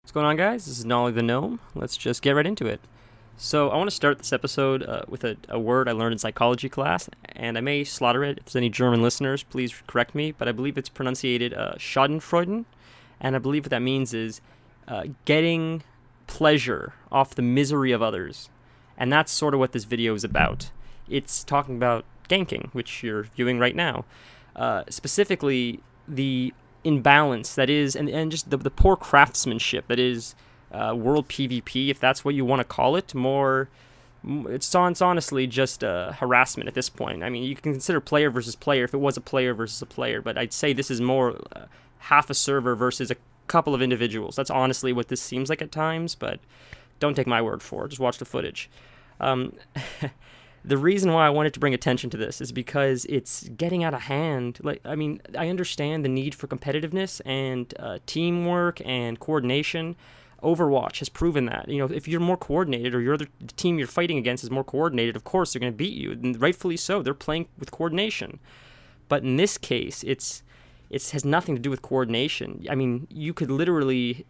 What's going on, guys? This is Nollie the Gnome. Let's just get right into it. So I want to start this episode with a word I learned in psychology class, and I may slaughter it. If there's any German listeners, please correct me, but I believe it's pronunciated Schadenfreude, and I believe what that means is getting pleasure off the misery of others. And that's sort of what this video is about. It's talking about ganking, which you're viewing right now. Specifically, the imbalance that is, and just the poor craftsmanship that is world PvP, if that's what you want to call it. It's honestly just harassment at this point. I mean, you can consider player versus player if it was a player versus a player, but I'd say this is more half a server versus a couple of individuals. That's honestly what this seems like at times, but don't take my word for it. Just watch the footage. The reason why I wanted to bring attention to this is because it's getting out of hand. I understand the need for competitiveness and teamwork and coordination. Overwatch has proven that. If you're more coordinated, or the team you're fighting against is more coordinated, of course they're going to beat you, and rightfully so. They're playing with coordination. But in this case, it has nothing to do with coordination. I mean, you could literally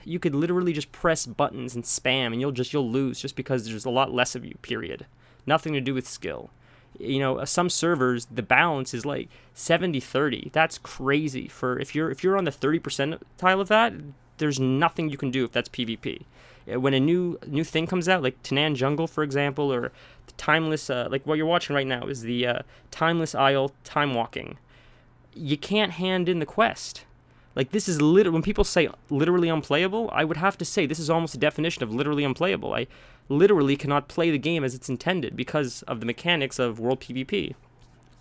just press buttons and spam, and you'll lose just because there's a lot less of you. Period. Nothing to do with skill. Some servers, the balance is like 70-30. That's crazy. For if you're on the 30 percentile of that, there's nothing you can do if that's PvP. When a new thing comes out, like Tanan Jungle, for example, or the Timeless, like what you're watching right now is the Timeless Isle Time Walking. You can't hand in the quest. Like, this is when people say literally unplayable, I would have to say this is almost a definition of literally unplayable. I literally cannot play the game as it's intended because of the mechanics of world PvP.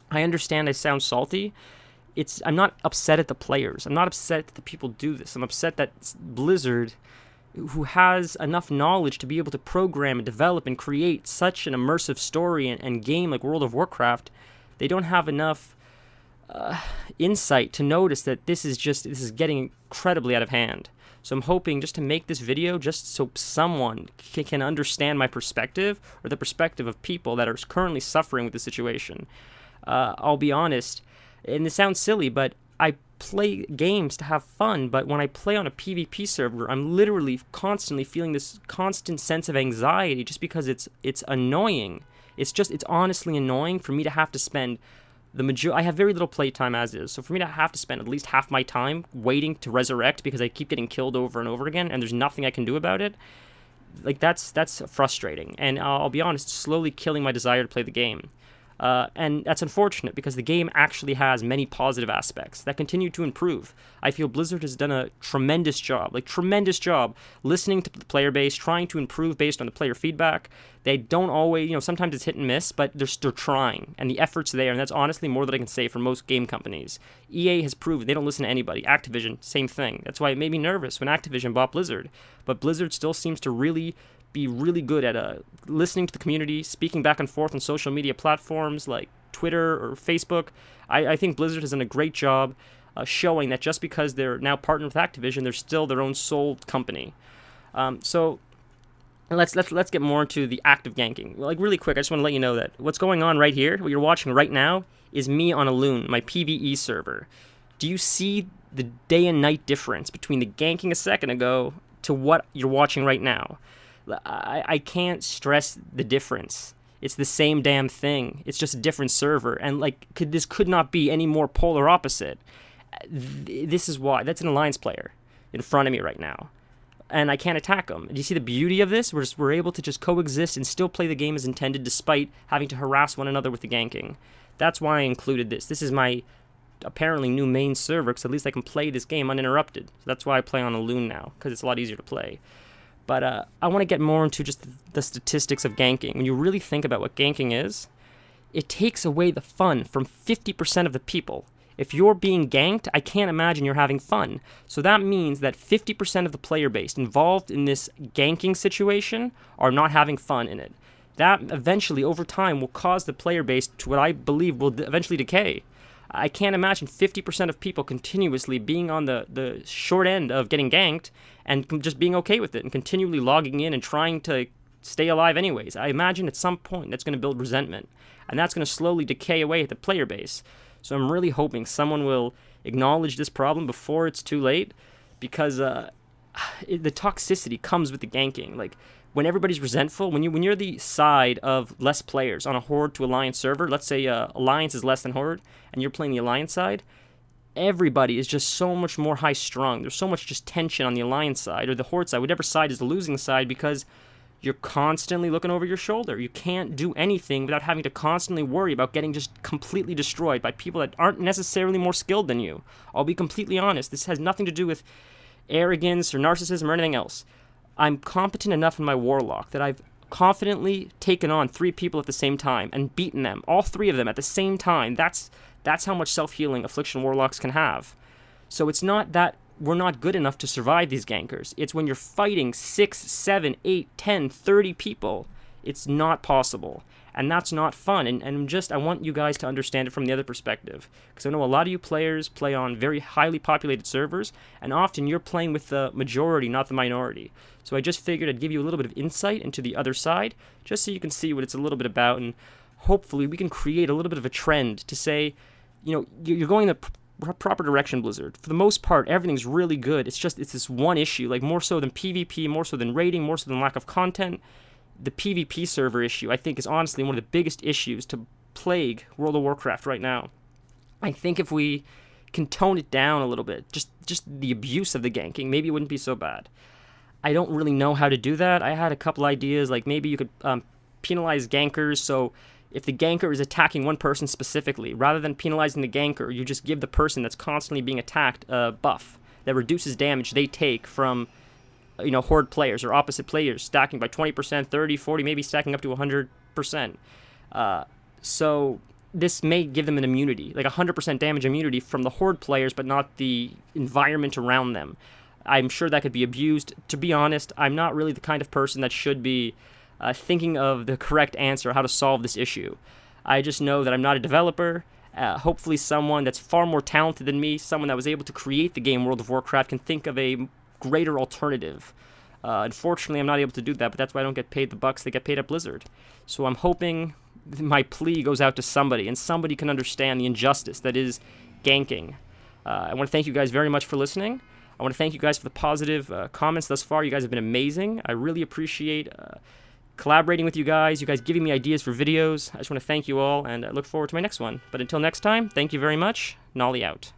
I understand I sound salty. I'm not upset at the players. I'm not upset that the people do this. I'm upset that Blizzard, who has enough knowledge to be able to program and develop and create such an immersive story and game like World of Warcraft, they don't have enough insight to notice that this is getting incredibly out of hand. So I'm hoping just to make this video just so someone can understand my perspective, or the perspective of people that are currently suffering with the situation. I'll be honest, and this sounds silly, but I play games to have fun, but when I play on a PvP server, I'm literally constantly feeling this constant sense of anxiety just because it's annoying. It's honestly annoying for me to have to spend I have very little playtime as is, so for me to have to spend at least half my time waiting to resurrect because I keep getting killed over and over again, and there's nothing I can do about it, like that's frustrating, and I'll be honest, slowly killing my desire to play the game. And that's unfortunate because the game actually has many positive aspects that continue to improve. I feel Blizzard has done a tremendous job listening to the player base, trying to improve based on the player feedback. They don't always, sometimes it's hit and miss, but they're trying, and the effort's there, and that's honestly more than I can say for most game companies. EA has proven they don't listen to anybody. Activision, same thing. That's why it made me nervous when Activision bought Blizzard. But Blizzard still seems to be really good at listening to the community, speaking back and forth on social media platforms like Twitter or Facebook. I think Blizzard has done a great job showing that just because they're now partnered with Activision, they're still their own sole company. So let's get more into the act of ganking. Like, really quick, I just want to let you know that what's going on right here, what you're watching right now, is me on a loon, my PvE server. Do you see the day and night difference between the ganking a second ago to what you're watching right now? I can't stress the difference. It's the same damn thing. It's just a different server. And this could not be any more polar opposite. This is why. That's an Alliance player in front of me right now. And I can't attack them. Do you see the beauty of this? We're able to just coexist and still play the game as intended despite having to harass one another with the ganking. That's why I included this. This is my apparently new main server, because at least I can play this game uninterrupted. So that's why I play on a loon now, because it's a lot easier to play. But I want to get more into just the statistics of ganking. When you really think about what ganking is, it takes away the fun from 50% of the people. If you're being ganked, I can't imagine you're having fun. So that means that 50% of the player base involved in this ganking situation are not having fun in it. That eventually, over time, will cause the player base to what I believe will eventually decay. I can't imagine 50% of people continuously being on the short end of getting ganked and just being okay with it and continually logging in and trying to stay alive anyways. I imagine at some point that's going to build resentment, and that's going to slowly decay away at the player base. So I'm really hoping someone will acknowledge this problem before it's too late, because the toxicity comes with the ganking. Like, when everybody's resentful, when you're the side of less players on a Horde to Alliance server, let's say Alliance is less than Horde, and you're playing the Alliance side, everybody is just so much more high-strung. There's so much just tension on the Alliance side, or the Horde side, whatever side is the losing side, because you're constantly looking over your shoulder. You can't do anything without having to constantly worry about getting just completely destroyed by people that aren't necessarily more skilled than you. I'll be completely honest. This has nothing to do with arrogance or narcissism or anything else. I'm competent enough in my Warlock that I've confidently taken on 3 people at the same time and beaten them, all 3 of them at the same time. That's how much self-healing Affliction Warlocks can have. So it's not that we're not good enough to survive these gankers. It's when you're fighting 6, 7, 8, 10, 30 people, it's not possible. And that's not fun. And I want you guys to understand it from the other perspective. Because I know a lot of you players play on very highly populated servers, and often you're playing with the majority, not the minority. So I just figured I'd give you a little bit of insight into the other side, just so you can see what it's a little bit about, and hopefully we can create a little bit of a trend to say, you're going in the proper direction, Blizzard. For the most part, everything's really good. It's this one issue, like more so than PvP, more so than raiding, more so than lack of content. The PvP server issue, I think, is honestly one of the biggest issues to plague World of Warcraft right now. I think if we can tone it down a little bit, just the abuse of the ganking, maybe it wouldn't be so bad. I don't really know how to do that. I had a couple ideas, like maybe you could penalize gankers, so if the ganker is attacking one person specifically, rather than penalizing the ganker, you just give the person that's constantly being attacked a buff that reduces damage they take from Horde players or opposite players, stacking by 20%, 30, 40, maybe stacking up to 100%. So this may give them an immunity, like 100% damage immunity from the Horde players, but not the environment around them. I'm sure that could be abused. To be honest, I'm not really the kind of person that should be thinking of the correct answer, how to solve this issue. I just know that I'm not a developer. Hopefully someone that's far more talented than me, someone that was able to create the game World of Warcraft, can think of a greater alternative. Unfortunately, I'm not able to do that, but that's why I don't get paid the bucks they get paid at Blizzard. So I'm hoping my plea goes out to somebody, and somebody can understand the injustice that is ganking. I want to thank you guys very much for listening. I want to thank you guys for the positive comments thus far. You guys have been amazing. I really appreciate collaborating with you guys giving me ideas for videos. I just want to thank you all, and I look forward to my next one. But until next time, thank you very much. Nollie out.